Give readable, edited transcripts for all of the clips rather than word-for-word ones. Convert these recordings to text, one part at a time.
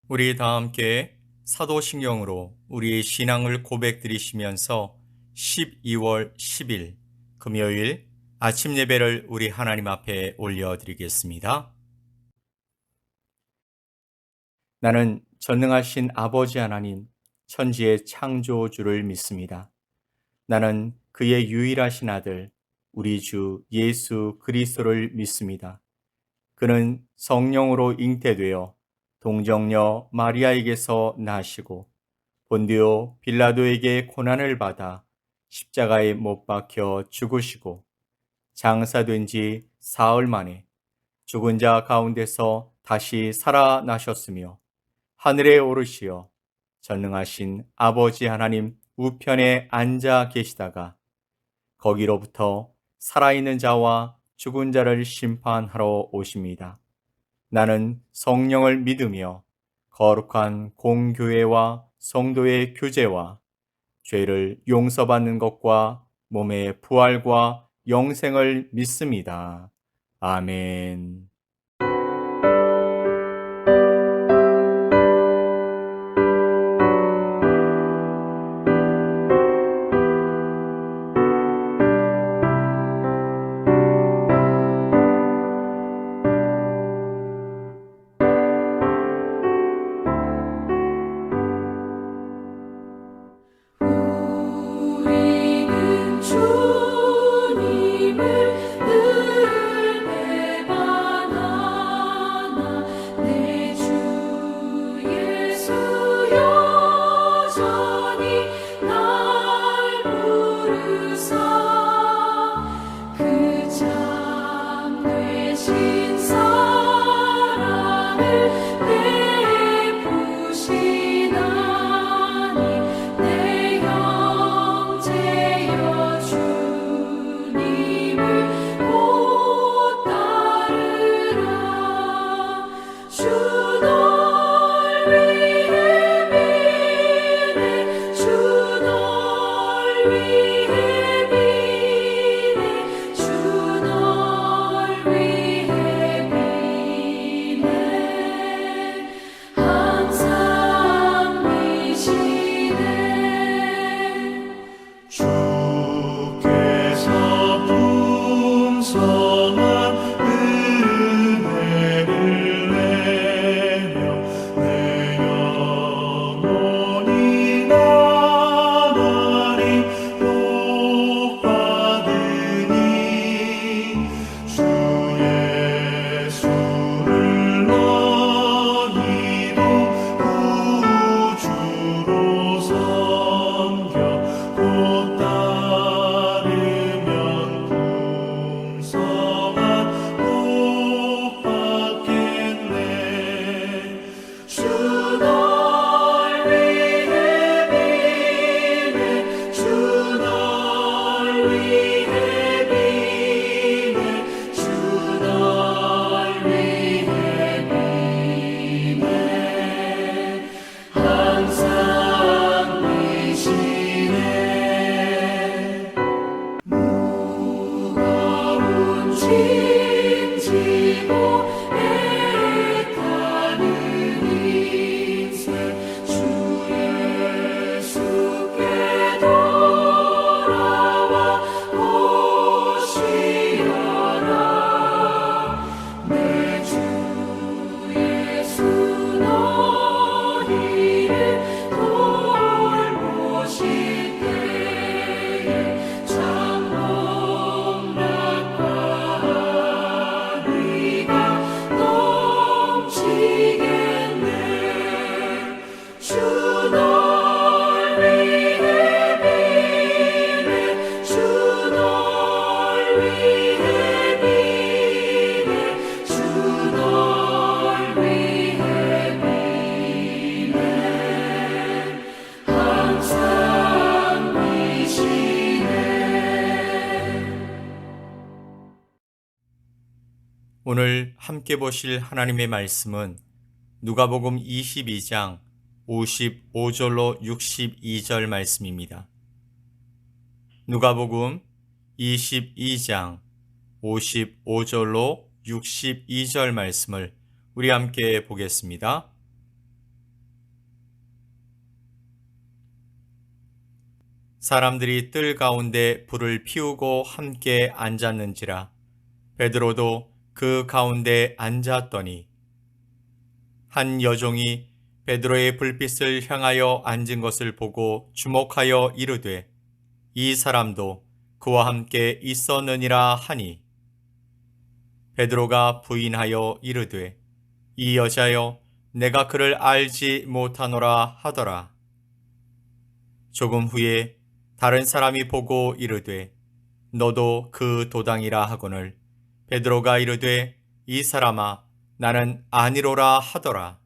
우리 다 함께 사도신경으로 우리의 신앙을 고백드리시면서 12월 10일 금요일 아침 예배를 우리 하나님 앞에 올려드리겠습니다. 나는 전능하신 아버지 하나님, 천지의 창조주를 믿습니다. 나는 그의 유일하신 아들, 우리 주 예수 그리스도를 믿습니다. 그는 성령으로 잉태되어 동정녀 마리아에게서 나시고 본디오 빌라도에게 고난을 받아 십자가에 못 박혀 죽으시고 장사된 지 사흘 만에 죽은 자 가운데서 다시 살아나셨으며 하늘에 오르시어 전능하신 아버지 하나님 우편에 앉아 계시다가 거기로부터 살아있는 자와 죽은 자를 심판하러 오십니다. 나는 성령을 믿으며 거룩한 공교회와 성도의 교제와 죄를 용서받는 것과 몸의 부활과 영생을 믿습니다. 아멘. 우리는 주님을 늘 배반하나 내 주 예수 여전히 날 부르사 그 참 되신 사랑을 베푸시나니 내 형제여 주님을 곧 따르라 주 널 위해 비네 주 널 위해 비네 주 널 위해 비네 항상 미시네 주께서 풍성한 은혜를 내려 내 영혼이 나날이 복받으니 주 예수를 너희도 구주로 섬겨 곧 따르면 풍성한 복 받겠네 주 널 위해 비네 주 널 위해 비네 주 널 위해 비네 항상 미시네 무거운 짐 지고 애타는 인생 주 예수께 돌아와 오시어라 내 주 예수 너희를 돌보실 때에 장롱락과 의가 넘치겠네 주 널 위해 비네 주 널 위해 비네 주 널 위해 비네 항상 미시네 오늘 함께 보실 하나님의 말씀은 누가복음 22장 55절로 62절 말씀입니다. 누가복음 22장 55절로 62절 말씀을 우리 함께 보겠습니다. 사람들이 뜰 가운데 불을 피우고 함께 앉았는지라. 베드로도 그 가운데 앉았더니 한 여종이 베드로의 불빛을 향하여 앉은 것을 보고 주목하여 이르되 이 사람도 그와 함께 있었느니라 하니, 베드로가 부인하여 이르되 이 여자여 내가 그를 알지 못하노라 하더라. 조금 후에 다른 사람이 보고 이르되 너도 그 도당이라 하거늘 베드로가 이르되 이 사람아 나는 아니로라 하더라.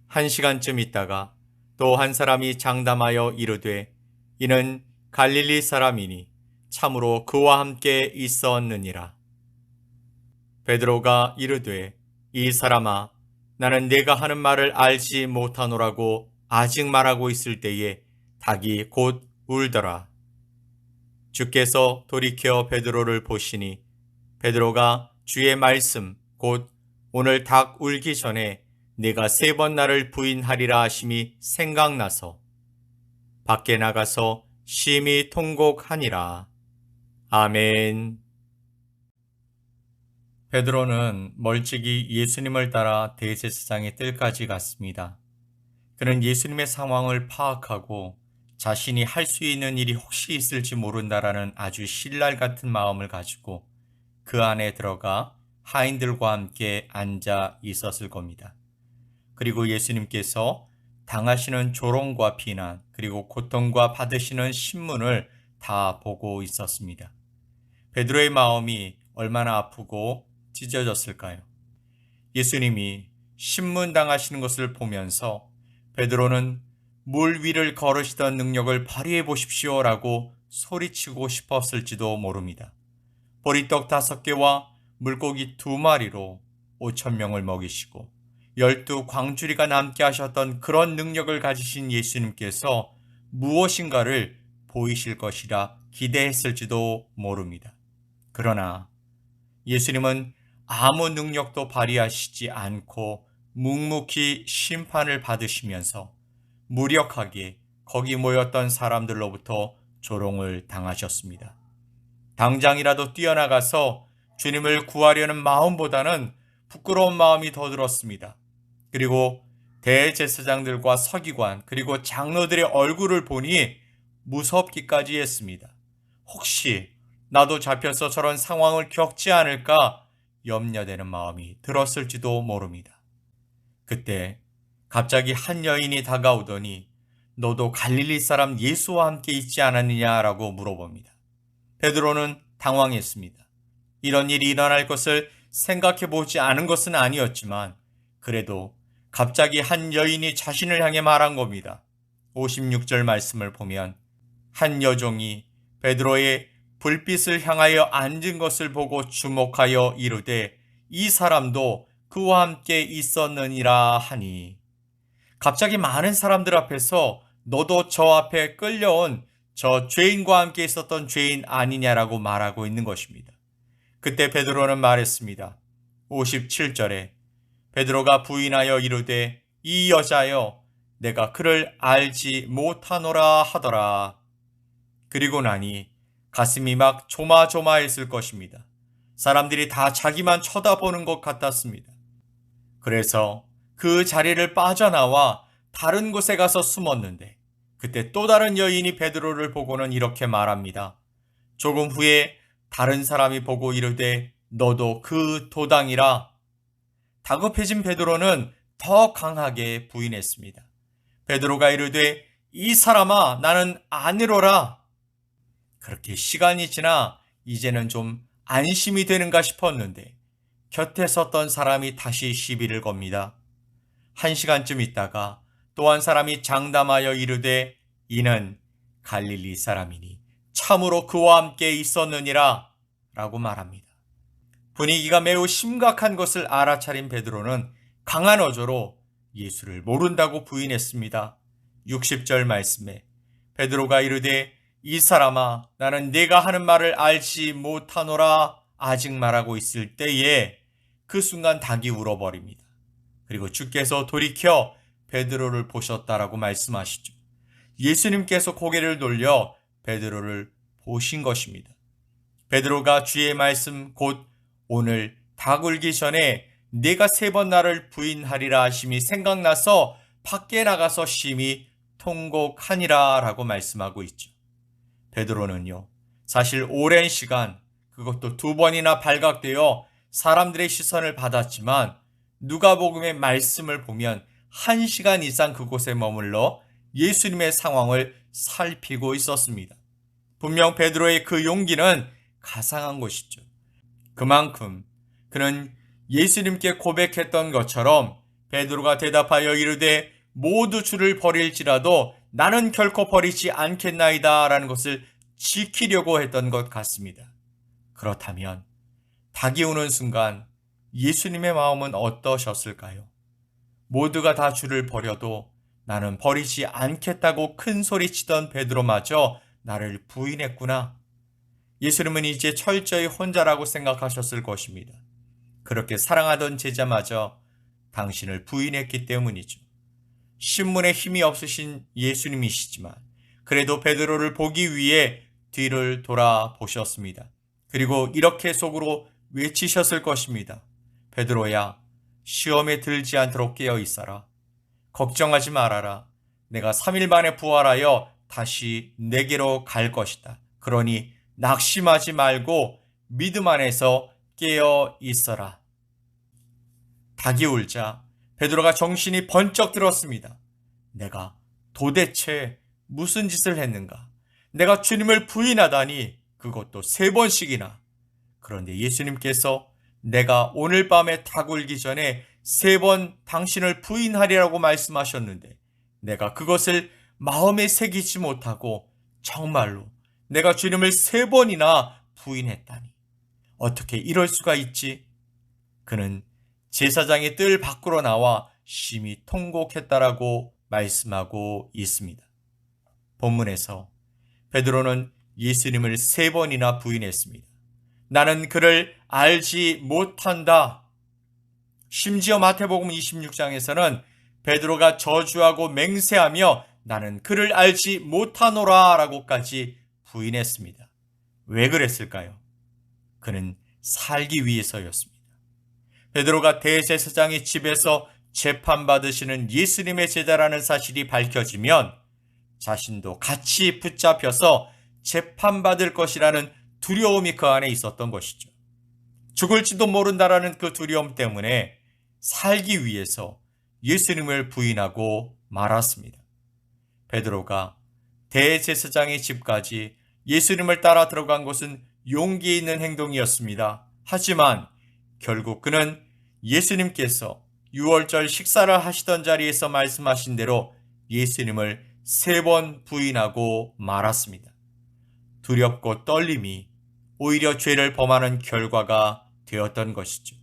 1시간쯤 있다가 또 한 사람이 장담하여 이르되 이는 갈릴리 사람이니 참으로 그와 함께 있었느니라. 베드로가 이르되 이 사람아 나는 네가 하는 말을 알지 못하노라고 아직 말하고 있을 때에 닭이 곧 울더라. 주께서 돌이켜 베드로를 보시니 베드로가 주의 말씀 곧 오늘 닭 울기 전에 네가 3번 나를 부인하리라 하심이 생각나서 밖에 나가서 심히 통곡하니라. 아멘. 베드로는 멀찍이 예수님을 따라 대제사장의 뜰까지 갔습니다. 그는 예수님의 상황을 파악하고 자신이 할 수 있는 일이 혹시 있을지 모른다라는 아주 신랄 같은 마음을 가지고 그 안에 들어가 하인들과 함께 앉아 있었을 겁니다. 그리고 예수님께서 당하시는 조롱과 비난 그리고 고통과 받으시는 신문을 다 보고 있었습니다. 베드로의 마음이 얼마나 아프고 찢어졌을까요? 예수님이 신문 당하시는 것을 보면서 베드로는 물 위를 걸으시던 능력을 발휘해 보십시오라고 소리치고 싶었을지도 모릅니다. 보리떡 5개와 물고기 2마리로 5,000명을 먹이시고 12광주리가 남게 하셨던 그런 능력을 가지신 예수님께서 무엇인가를 보이실 것이라 기대했을지도 모릅니다. 그러나 예수님은 아무 능력도 발휘하시지 않고 묵묵히 심판을 받으시면서 무력하게 거기 모였던 사람들로부터 조롱을 당하셨습니다. 당장이라도 뛰어나가서 주님을 구하려는 마음보다는 부끄러운 마음이 더 들었습니다. 그리고 대제사장들과 서기관 그리고 장로들의 얼굴을 보니 무섭기까지 했습니다. 혹시 나도 잡혀서 저런 상황을 겪지 않을까 염려되는 마음이 들었을지도 모릅니다. 그때 갑자기 한 여인이 다가오더니 너도 갈릴리 사람 예수와 함께 있지 않았느냐라고 물어봅니다. 베드로는 당황했습니다. 이런 일이 일어날 것을 생각해 보지 않은 것은 아니었지만 그래도 갑자기 한 여인이 자신을 향해 말한 겁니다. 56절 말씀을 보면 한 여종이 베드로의 불빛을 향하여 앉은 것을 보고 주목하여 이르되 이 사람도 그와 함께 있었느니라 하니, 갑자기 많은 사람들 앞에서 너도 저 앞에 끌려온 저 죄인과 함께 있었던 죄인 아니냐라고 말하고 있는 것입니다. 그때 베드로는 말했습니다. 57절에 베드로가 부인하여 이르되 이 여자여 내가 그를 알지 못하노라 하더라. 그리고 나니 가슴이 막 조마조마했을 것입니다. 사람들이 다 자기만 쳐다보는 것 같았습니다. 그래서 그 자리를 빠져나와 다른 곳에 가서 숨었는데 그때 또 다른 여인이 베드로를 보고는 이렇게 말합니다. 조금 후에 다른 사람이 보고 이르되 너도 그 도당이라. 다급해진 베드로는 더 강하게 부인했습니다. 베드로가 이르되 이 사람아 나는 아니로라. 그렇게 시간이 지나 이제는 좀 안심이 되는가 싶었는데 곁에 섰던 사람이 다시 시비를 겁니다. 1시간쯤 있다가 또 한 사람이 장담하여 이르되 이는 갈릴리 사람이니 참으로 그와 함께 있었느니라 라고 말합니다. 분위기가 매우 심각한 것을 알아차린 베드로는 강한 어조로 예수를 모른다고 부인했습니다. 60절 말씀에 베드로가 이르되 이 사람아 나는 네가 하는 말을 알지 못하노라 아직 말하고 있을 때에 그 순간 닭이 울어버립니다. 그리고 주께서 돌이켜 베드로를 보셨다라고 말씀하시죠. 예수님께서 고개를 돌려 베드로를 보신 것입니다. 베드로가 주의 말씀 곧 오늘 닭 울기 전에 네가 3번 나를 부인하리라 하심이 생각나서 밖에 나가서 심히 통곡하니라 라고 말씀하고 있죠. 베드로는요, 사실 오랜 시간, 그것도 2번이나 발각되어 사람들의 시선을 받았지만 누가복음의 말씀을 보면 1시간 이상 그곳에 머물러 예수님의 상황을 살피고 있었습니다. 분명 베드로의 그 용기는 가상한 것이죠. 그만큼 그는 예수님께 고백했던 것처럼 베드로가 대답하여 이르되 모두 주를 버릴지라도 나는 결코 버리지 않겠나이다 라는 것을 지키려고 했던 것 같습니다. 그렇다면 닭이 우는 순간 예수님의 마음은 어떠셨을까요? 모두가 다 주를 버려도 나는 버리지 않겠다고 큰 소리치던 베드로마저 나를 부인했구나. 예수님은 이제 철저히 혼자라고 생각하셨을 것입니다. 그렇게 사랑하던 제자마저 당신을 부인했기 때문이죠. 신문에 힘이 없으신 예수님이시지만 그래도 베드로를 보기 위해 뒤를 돌아보셨습니다. 그리고 이렇게 속으로 외치셨을 것입니다. 베드로야, 시험에 들지 않도록 깨어 있어라. 걱정하지 말아라. 내가 3일 만에 부활하여 다시 내게로 갈 것이다. 그러니 낙심하지 말고 믿음 안에서 깨어 있어라. 닭이 울자 베드로가 정신이 번쩍 들었습니다. 내가 도대체 무슨 짓을 했는가? 내가 주님을 부인하다니 그것도 3번씩이나. 그런데 예수님께서 내가 오늘 밤에 닭 울기 전에 3번 당신을 부인하리라고 말씀하셨는데 내가 그것을 마음에 새기지 못하고 정말로 내가 주님을 3번이나 부인했다니. 어떻게 이럴 수가 있지? 그는 제사장의 뜰 밖으로 나와 심히 통곡했다라고 말씀하고 있습니다. 본문에서 베드로는 예수님을 3번이나 부인했습니다. 나는 그를 알지 못한다. 심지어 마태복음 26장에서는 베드로가 저주하고 맹세하며 나는 그를 알지 못하노라 라고까지 부인했습니다. 왜 그랬을까요? 그는 살기 위해서였습니다. 베드로가 대제사장의 집에서 재판받으시는 예수님의 제자라는 사실이 밝혀지면 자신도 같이 붙잡혀서 재판받을 것이라는 두려움이 그 안에 있었던 것이죠. 죽을지도 모른다라는 그 두려움 때문에 살기 위해서 예수님을 부인하고 말았습니다. 베드로가 대제사장의 집까지 예수님을 따라 들어간 것은 용기 있는 행동이었습니다. 하지만 결국 그는 예수님께서 유월절 식사를 하시던 자리에서 말씀하신 대로 예수님을 3번 부인하고 말았습니다. 두렵고 떨림이 오히려 죄를 범하는 결과가 되었던 것이죠.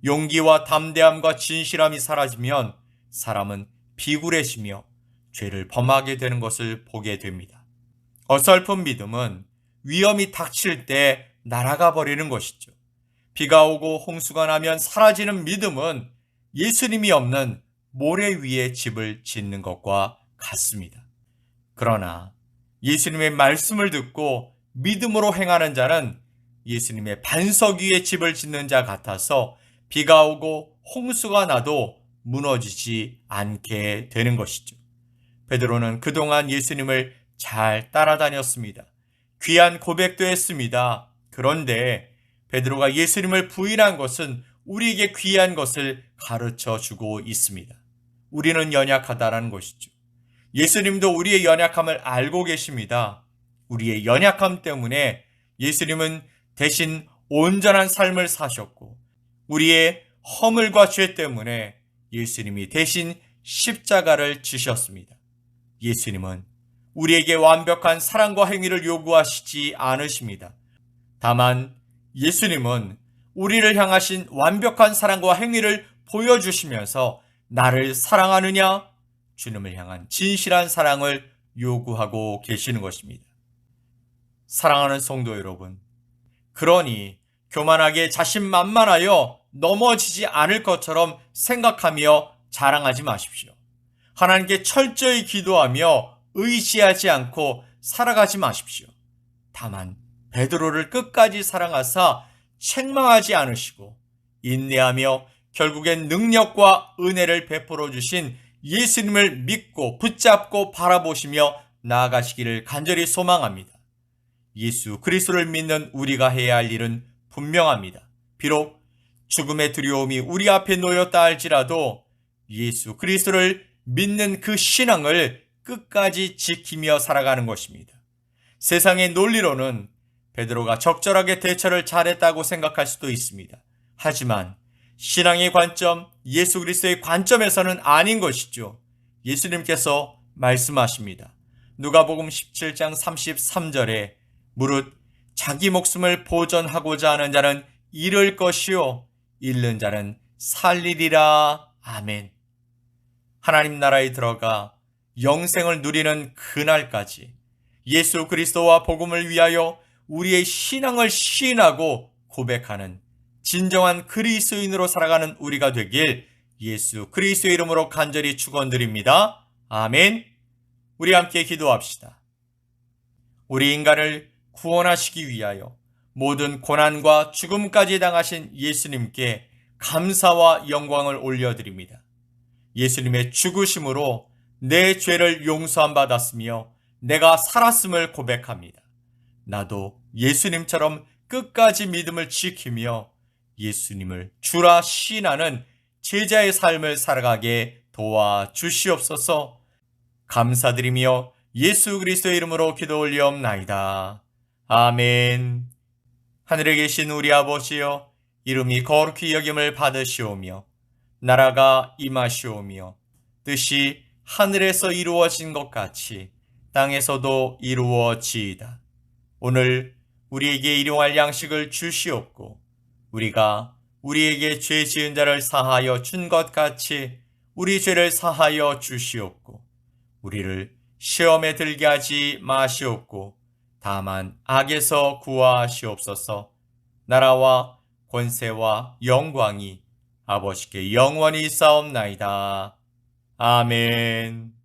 용기와 담대함과 진실함이 사라지면 사람은 비굴해지며 죄를 범하게 되는 것을 보게 됩니다. 어설픈 믿음은 위험이 닥칠 때 날아가 버리는 것이죠. 비가 오고 홍수가 나면 사라지는 믿음은 예수님이 없는 모래 위에 집을 짓는 것과 같습니다. 그러나 예수님의 말씀을 듣고 믿음으로 행하는 자는 예수님의 반석 위에 집을 짓는 자 같아서 비가 오고 홍수가 나도 무너지지 않게 되는 것이죠. 베드로는 그동안 예수님을 잘 따라다녔습니다. 귀한 고백도 했습니다. 그런데 베드로가 예수님을 부인한 것은 우리에게 귀한 것을 가르쳐 주고 있습니다. 우리는 연약하다라는 것이죠. 예수님도 우리의 연약함을 알고 계십니다. 우리의 연약함 때문에 예수님은 대신 온전한 삶을 사셨고 우리의 허물과 죄 때문에 예수님이 대신 십자가를 지셨습니다. 예수님은 우리에게 완벽한 사랑과 행위를 요구하시지 않으십니다. 다만 예수님은 우리를 향하신 완벽한 사랑과 행위를 보여주시면서 나를 사랑하느냐? 주님을 향한 진실한 사랑을 요구하고 계시는 것입니다. 사랑하는 성도 여러분, 그러니 교만하게 자신만만하여 넘어지지 않을 것처럼 생각하며 자랑하지 마십시오. 하나님께 철저히 기도하며 의지하지 않고 살아가지 마십시오. 다만 베드로를 끝까지 사랑하사 책망하지 않으시고 인내하며 결국엔 능력과 은혜를 베풀어 주신 예수님을 믿고 붙잡고 바라보시며 나아가시기를 간절히 소망합니다. 예수 그리스도를 믿는 우리가 해야 할 일은 분명합니다. 비록 죽음의 두려움이 우리 앞에 놓였다 할지라도 예수 그리스도를 믿는 그 신앙을 끝까지 지키며 살아가는 것입니다. 세상의 논리로는 베드로가 적절하게 대처를 잘했다고 생각할 수도 있습니다. 하지만 신앙의 관점, 예수 그리스도의 관점에서는 아닌 것이죠. 예수님께서 말씀하십니다. 누가복음 17장 33절에 무릇 자기 목숨을 보존하고자 하는 자는 잃을 것이요 잃는 자는 살리리라. 아멘. 하나님 나라에 들어가 영생을 누리는 그날까지 예수 그리스도와 복음을 위하여 우리의 신앙을 시인하고 고백하는 진정한 그리스도인으로 살아가는 우리가 되길 예수 그리스도의 이름으로 간절히 축원드립니다. 아멘. 우리 함께 기도합시다. 우리 인간을 구원하시기 위하여 모든 고난과 죽음까지 당하신 예수님께 감사와 영광을 올려드립니다. 예수님의 죽으심으로 내 죄를 용서함 받았으며 내가 살았음을 고백합니다. 나도 예수님처럼 끝까지 믿음을 지키며 예수님을 주라 시인하는 제자의 삶을 살아가게 도와주시옵소서. 감사드리며 예수 그리스도의 이름으로 기도 올리옵나이다. 아멘. 하늘에 계신 우리 아버지여, 이름이 거룩히 여김을 받으시오며 나라가 임하시오며 뜻이 하늘에서 이루어진 것 같이 땅에서도 이루어지이다. 오늘 우리에게 일용할 양식을 주시옵고 우리가 우리에게 죄 지은 자를 사하여 준 것 같이 우리 죄를 사하여 주시옵고 우리를 시험에 들게 하지 마시옵고 다만 악에서 구하시옵소서. 나라와 권세와 영광이 아버지께 영원히 있사옵나이다. 아멘.